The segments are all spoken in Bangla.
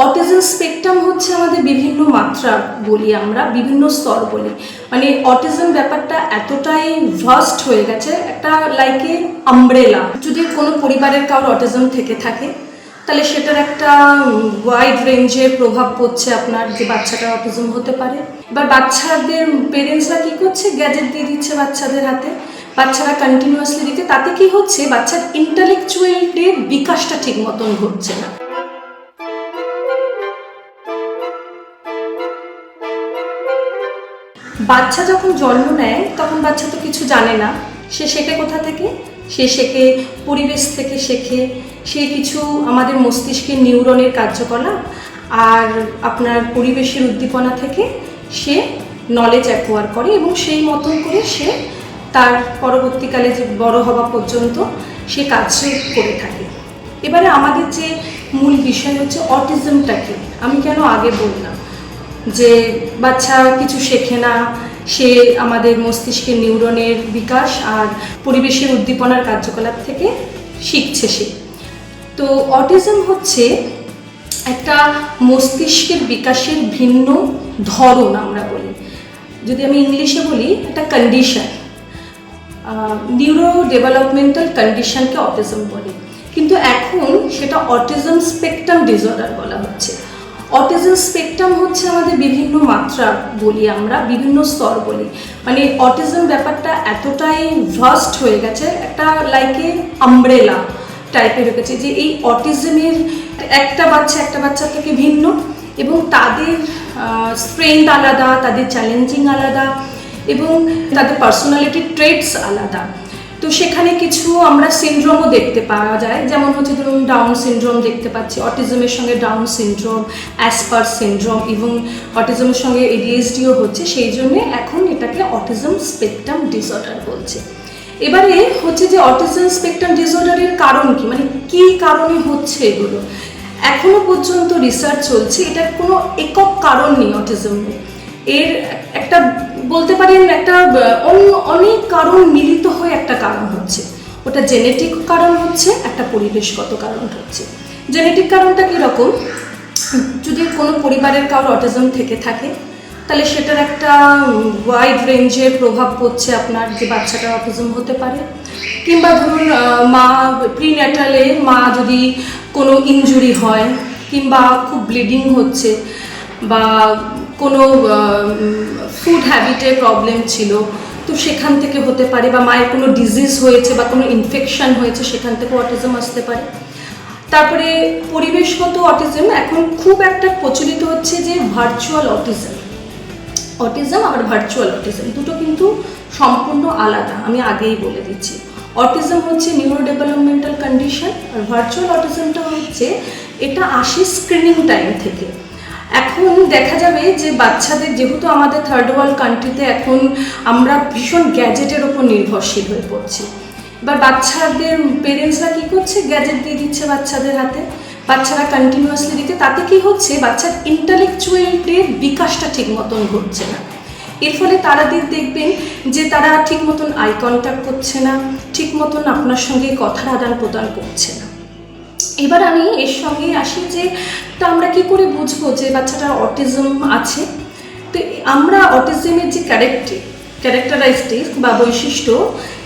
অটিজম স্পেকট্রাম হচ্ছে আমাদের বিভিন্ন মাত্রা বলি, আমরা বিভিন্ন স্তর বলি। মানে অটিজম ব্যাপারটা এতটাই ভাস্ট হয়ে গেছে, একটা লাইকে আমব্রেলা। যদি কোনো পরিবারের কারোর অটিজম থেকে থাকে তাহলে সেটার একটা ওয়াইড রেঞ্জের প্রভাব পড়ছে আপনার, যে বাচ্চাটার অটিজম হতে পারে। এবার বাচ্চাদের পেরেন্টসরা কী করছে, গ্যাজেট দিয়ে দিচ্ছে বাচ্চাদের হাতে, বাচ্চারা কন্টিনিউয়াসলি দিচ্ছে। তাতে কি হচ্ছে, বাচ্চার ইন্টালেকচুয়ালের বিকাশটা ঠিক মতন ঘটছে না। বাচ্চা যখন জন্ম নেয় তখন বাচ্চা তো কিছু জানে না, সে শেখে কোথা থেকে? সে শেখে পরিবেশ থেকে, শেখে সে কিছু আমাদের মস্তিষ্কের নিউরনের কার্যকলাপ আর আপনার পরিবেশের উদ্দীপনা থেকে সে নলেজ অ্যাকোয়ার করে এবং সেই মতন করে সে তার পরবর্তীকালে যে বড় হওয়া পর্যন্ত সে কাজ করে থাকে। এবারে আমাদের যে মূল বিষয় হচ্ছে অটিজমটাকে আমি কেন আগে বললাম যে বাচ্চা কিছু শেখে না, সে আমাদের মস্তিষ্কের নিউরনের বিকাশ আর পরিবেশের উদ্দীপনার কার্যকলাপ থেকে শিখছে সে। তো অটিজম হচ্ছে একটা মস্তিষ্কের বিকাশের ভিন্ন ধরন আমরা বলি, যদি আমি ইংলিশে বলি একটা কন্ডিশন, নিউরো ডেভেলপমেন্টাল কন্ডিশনকে অটিজম বলে, কিন্তু এখন সেটা অটিজম স্পেকট্রাম ডিসঅর্ডার বলা হচ্ছে। অটিজম স্পেকট্রাম হচ্ছে আমাদের বিভিন্ন মাত্রা বলি, আমরা বিভিন্ন স্তর বলি। মানে অটিজম ব্যাপারটা এতটাই ভাস্ট হয়ে গেছে, একটা লাইকে আমব্রেলা টাইপের হয়ে গেছে, যে এই অটিজমের একটা বাচ্চা থেকে ভিন্ন এবং তাদের স্ট্রেংথ আলাদা, তাদের চ্যালেঞ্জিং আলাদা এবং তাদের পার্সোনালিটি ট্রেটস আলাদা। তো সেখানে কিছু আমরা সিনড্রোমও দেখতে পাওয়া যায়, যেমন হচ্ছে ধরুন ডাউন সিনড্রোম দেখতে পাচ্ছি, অটিজমের সঙ্গে ডাউন সিনড্রোম, অ্যাসপার সিনড্রোম এবং অটিজমের সঙ্গে এডিএইচডিও হচ্ছে, সেই জন্যে এখন এটাকে অটিজম স্পেকট্রাম ডিসঅর্ডার বলছে। এবারে হচ্ছে যে অটিজম স্পেকট্রাম ডিসঅর্ডারের কারণ কি, মানে কি কারণে হচ্ছে এগুলো, এখনো পর্যন্ত রিসার্চ চলছে, এটার কোনো একক কারণ নেই অটিজমের। এর একটা বলতে পারেন একটা অনেক কারণ মিলিত হয়ে একটা কারণ হচ্ছে, ওটা জেনেটিক কারণ হচ্ছে, একটা পরিবেশগত কারণ হচ্ছে। জেনেটিক কারণটা কীরকম, যদি কোনো পরিবারের কারোর অটিজম থেকে থাকে তাহলে সেটার একটা ওয়াইড রেঞ্জের প্রভাব পড়ছে আপনার, যে বাচ্চাটার অটিজম হতে পারে। কিংবা ধরুন মা প্রিন্যাটালে মা যদি কোনো ইনজুরি হয় কিংবা খুব ব্লিডিং হচ্ছে বা কোনো ফুড হ্যাবিটের প্রবলেম ছিল তো সেখান থেকে হতে পারে, বা মায়ের কোনো ডিজিজ হয়েছে বা কোনো ইনফেকশন হয়েছে সেখান থেকেও অটিজম আসতে পারে। তারপরে পরিবেশগত অটিজম এখন খুব একটা প্রচলিত হচ্ছে, যে ভার্চুয়াল অটিজম। অটিজম আবার ভার্চুয়াল অটিজম দুটো কিন্তু সম্পূর্ণ আলাদা, আমি আগেই বলে দিচ্ছি। অটিজম হচ্ছে নিউরো ডেভেলপমেন্টাল কন্ডিশন, আর ভার্চুয়াল অটিজমটা হচ্ছে এটা আসে স্ক্রিনিং টাইম থেকে। এখন দেখা যাবে যে বাচ্চাদের, যেহেতু আমাদের থার্ড ওয়ার্ল্ড কান্ট্রিতে এখন আমরা ভীষণ গ্যাজেটের ওপর নির্ভরশীল হয়ে পড়ছি, এবার বাচ্চাদের পেরেন্টসরা কী করছে, গ্যাজেট দিয়ে দিচ্ছে বাচ্চাদের হাতে, বাচ্চারা কন্টিনিউয়াসলি দিচ্ছে। তাতে কি হচ্ছে, বাচ্চার ইন্টালেকচুয়ালের বিকাশটা ঠিক মতন ঘটছে না। এর ফলে তারা দেখবেন যে তারা ঠিক মতন আই কন্ট্যাক্ট করছে না, ঠিক মতন আপনার সঙ্গে কথার আদান প্রদান করছে না। এবার আমি এর সঙ্গে আসি যে তো আমরা কী করে বুঝবো যে বাচ্চাটার অটিজম আছে। তো আমরা অটিজমের যে ক্যারেক্টারিস্টিক্স বা বৈশিষ্ট্য,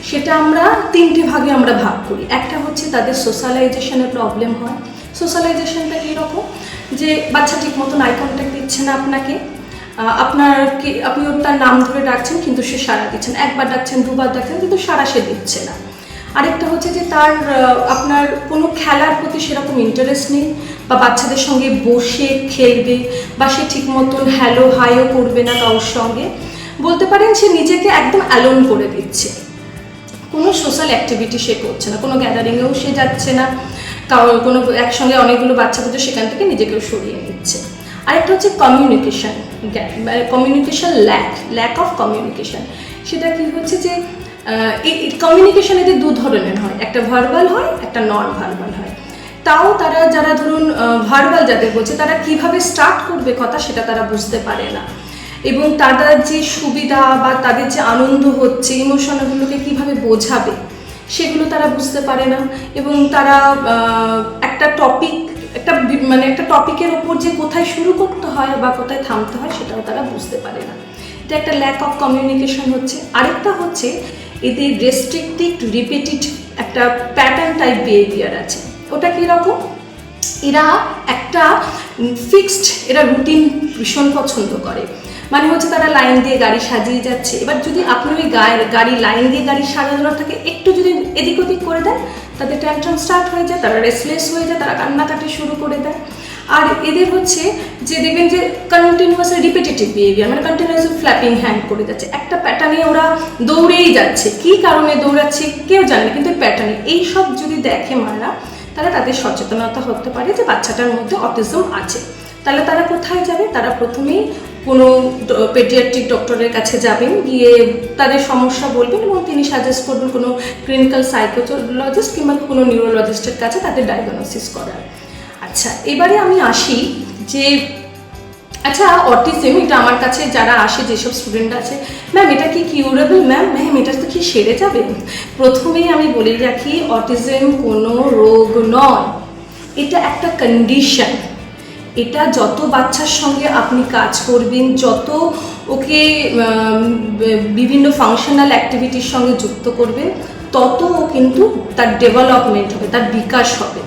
সেটা আমরা তিনটে ভাগে আমরা ভাগ করি। একটা হচ্ছে তাদের সোশ্যালাইজেশনের প্রবলেম হয়। সোশ্যালাইজেশনটা কীরকম, যে বাচ্চা ঠিক মতন আই কন্ট্যাক্ট দিচ্ছে না আপনাকে, আপনি তার নাম ধরে ডাকছেন কিন্তু সে সাড়া দিচ্ছেন, একবার ডাকছেন, দুবার ডাকছেন কিন্তু সাড়া সে দিচ্ছে না। আরেকটা হচ্ছে যে তার আপনার কোনো খেলার প্রতি সেরকম ইন্টারেস্ট নেই, বা বাচ্চাদের সঙ্গে বসে খেলবে, বা সে ঠিক মতন হ্যালো হাইও করবে না কারোর সঙ্গে, বলতে পারেন সে নিজেকে একদম অ্যালোন করে দিচ্ছে, কোনো সোশ্যাল অ্যাক্টিভিটি সে করছে না, কোনো গ্যাদারিংয়েও সে যাচ্ছে না, কোনো একসঙ্গে অনেকগুলো বাচ্চা তো সেখান থেকে নিজেকেও সরিয়ে নিচ্ছে। আরেকটা হচ্ছে কমিউনিকেশন ল্যাক অফ কমিউনিকেশন। সেটা কি হচ্ছে যে কমিউনিকেশন এদের দু ধরনের হয়, একটা ভার্বাল হয়, একটা নন ভার্বাল হয়। তাও তারা যারা ধরুন ভার্বাল যাদের বলছে, তারা কিভাবে স্টার্ট করবে কথা সেটা তারা বুঝতে পারে না, এবং তাদের যে সুবিধা বা তাদের যে আনন্দ হচ্ছে, ইমোশনগুলোকে কিভাবে বোঝাবে সেগুলো তারা বুঝতে পারে না। এবং তারা একটা টপিক একটা মানে একটা টপিকের ওপর যে কোথায় শুরু করতে হয় বা কোথায় থামতে হয় সেটাও তারা বুঝতে পারে না। এটা একটা ল্যাক অফ কমিউনিকেশন হচ্ছে। আরেকটা হচ্ছে এদের রেস্ট্রিক্টিভ রিপিটেটিভ একটা প্যাটার্ন টাইপ বিহেভিয়ার আছে। ওটা কীরকম, এরা একটা ফিক্সড এরা রুটিন ভীষণ পছন্দ করে। মানে হচ্ছে তারা লাইন দিয়ে গাড়ি সাজিয়ে যাচ্ছে, এবার যদি আপনি ওই গাড়ি লাইন দিয়ে গাড়ি সাজানো থাকে একটু যদি এদিক ওদিক করে দেন তাদের ট্যান্ট্রাম স্টার্ট হয়ে যায়, তারা রেসলেস হয়ে যায়, তারা কান্নাকাটি শুরু করে দেয়। আর এদের হচ্ছে যে দেখবেন যে কন্টিনিউয়াস রিপিটেটিভ বিহেভিয়ার, মানে কন্টিনিউয়াস ফ্ল্যাপিং হ্যান্ড করে যাচ্ছে, একটা প্যাটার্নে ওরা দৌড়েই যাচ্ছে, কী কারণে দৌড়াচ্ছে কেউ জানে, কিন্তু প্যাটার্নে এইসব যদি দেখে মায়েরা তাহলে তাদের সচেতনতা হতে পারে যে বাচ্চাটার মধ্যে অটিজম আছে। তাহলে তারা কোথায় যাবে, তারা প্রথমেই কোনো পেডিয়াট্রিক ডক্টরের কাছে যাবেন, গিয়ে তাদের সমস্যা বলবেন এবং তিনি সাজেস্ট করবেন কোনো ক্লিনিক্যাল সাইকোলজিস্ট কিংবা কোনো নিউরোলজিস্টের কাছে তাদের ডায়াগনোসিস করার। আচ্ছা, এবারে আমি আসি যে আচ্ছা অটিজম এটা আমার কাছে যারা আসে, যেসব স্টুডেন্ট আছে, ম্যাম এটা কি কিউরেবল, ম্যাম এটা তো কি সেরে যাবে? প্রথমেই আমি বলে রাখি অটিজম কোনো রোগ নয়, এটা একটা কন্ডিশন। এটা যত বাচ্চার সঙ্গে আপনি কাজ করবেন, যত ওকে বিভিন্ন ফাংশনাল অ্যাক্টিভিটির সঙ্গে যুক্ত করবেন, তত ও কিন্তু তার ডেভেলপমেন্ট হবে, তার বিকাশ হবে।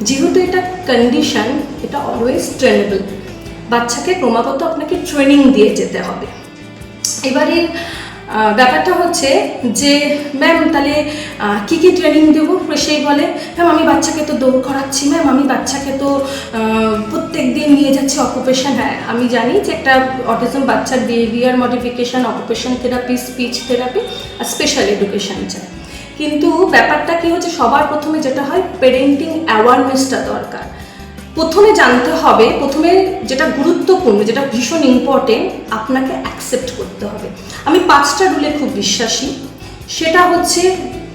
যেহেতু এটা কন্ডিশন, এটা অলওয়েজ ট্রেনেবল, বাচ্চাকে ক্রমাগত আপনাকে ট্রেনিং দিয়ে যেতে হবে। এবারে ব্যাপারটা হচ্ছে যে ম্যাম তাহলে কী কী ট্রেনিং দেবো? সেই বলে ম্যাম আমি বাচ্চাকে তো দৌড় করাচ্ছি, ম্যাম আমি বাচ্চাকে তো প্রত্যেক দিন নিয়ে যাচ্ছি অকুপেশন। হ্যাঁ আমি জানি যে একটা অটিজম বাচ্চার behaviour modification, occupation therapy, speech therapy আর স্পেশাল এডুকেশান চায়। কিন্তু ব্যাপারটা কী হচ্ছে, সবার প্রথমে যেটা হয় পেরেন্টিং অ্যাওয়ারনেসটা দরকার। প্রথমে জানতে হবে, প্রথমে যেটা গুরুত্বপূর্ণ, যেটা ভীষণ ইম্পর্টেন্ট, আপনাকে অ্যাকসেপ্ট করতে হবে। আমি 5টা রুলে খুব বিশ্বাসী। সেটা হচ্ছে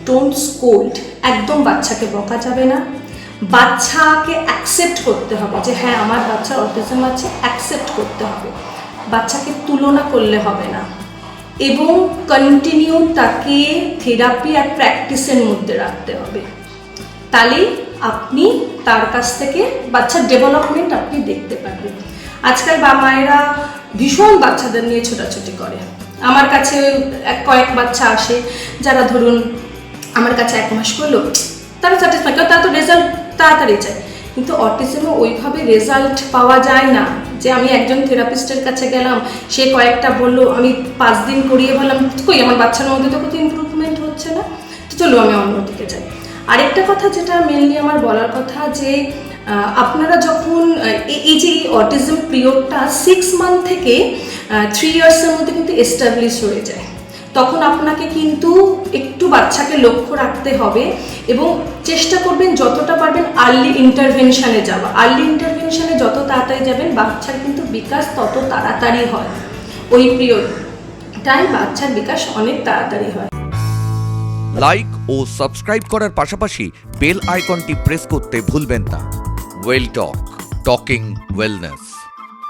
ডোন্ট স্কোল্ড, একদম বাচ্চাকে বকা যাবে না। বাচ্চাকে অ্যাকসেপ্ট করতে হবে যে হ্যাঁ আমার বাচ্চার অটিজম আছে, অ্যাকসেপ্ট করতে হবে। বাচ্চাকে তুলনা করলে হবে না এবং কন্টিনিউ তাকে থেরাপি আর প্র্যাকটিসের মধ্যে রাখতে হবে। তাহলেই আপনি তার কাছ থেকে বাচ্চার ডেভেলপমেন্ট আপনি দেখতে পারবেন। আজকাল মায়েরা ভীষণ বাচ্চাদের নিয়ে ছোটাছুটি করে। আমার কাছে কয়েক বাচ্চা আসে যারা ধরুন আমার কাছে 1 মাস করলো, তারা স্যাটিসফাই, তারা তো রেজাল্ট তাড়াতাড়ি চায়। কিন্তু অটিজমে ওইভাবে রেজাল্ট পাওয়া যায় না যে আমি একজন থেরাপিস্টের কাছে গেলাম, সে কয়েকটা বললো, আমি 5 দিন করিয়ে বললাম কই আমার বাচ্চার মধ্যে তো কোনো ইমপ্রুভমেন্ট হচ্ছে না, তো চলো আমি অন্যদিকে যাই। আরেকটা কথা যেটা মেনলি আমার বলার কথা, যে আপনারা যখন এই যে অটিজম পিরিয়ডটা 6 মান্থ থেকে 3 ইয়ার্সের মধ্যে কিন্তু এস্টাবলিশ হয়ে যায়, তখন আপনাকে কিন্তু একটু বাচ্চাকে লক্ষ্য রাখতে হবে এবং চেষ্টা করবেন যতটা পারবেন আর্লি ইন্টারভেনশানে যাওয়া। আর্লি ইন্টারভেনশানে যত তাড়াতাড়ি যাবেন বাচ্চার কিন্তু বিকাশ তত তাড়াতাড়ি হয়। ওই পিরিয়ডটাই বাচ্চার বিকাশ অনেক তাড়াতাড়ি হয়। লাইক ও সাবস্ক্রাইব করার পাশাপাশি বেল আইকনটি প্রেস করতে ভুলবেন না। ওয়েল টক, টকিং ওয়েলনেস।